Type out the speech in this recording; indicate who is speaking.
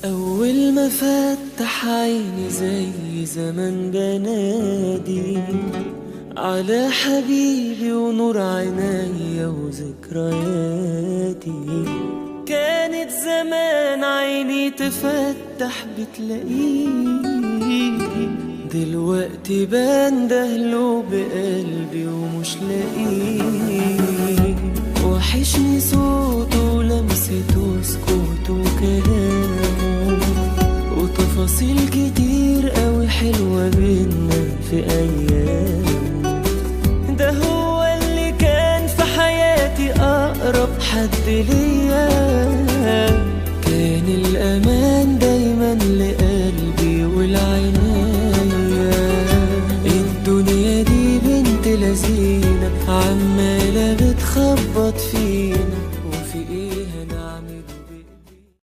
Speaker 1: أول ما فتح عيني زي زمان بنادي على حبيبي ونور عينيا وذكرياتي. كانت زمان عيني تفتح بتلاقيه، دلوقتي بندهله بقلبي ومش لاقيه. وحشني صوته ولمسته وسكوته وكلامه وتفاصيل كتير قوي حلوة بينا في أيام. ده هو اللي كان في حياتي أقرب حد ليا، كان الأمان دايما لقلبي والعناية. الدنيا دي بنت لذينة عمالة بتخبط فينا، وفي ايه هنعمل؟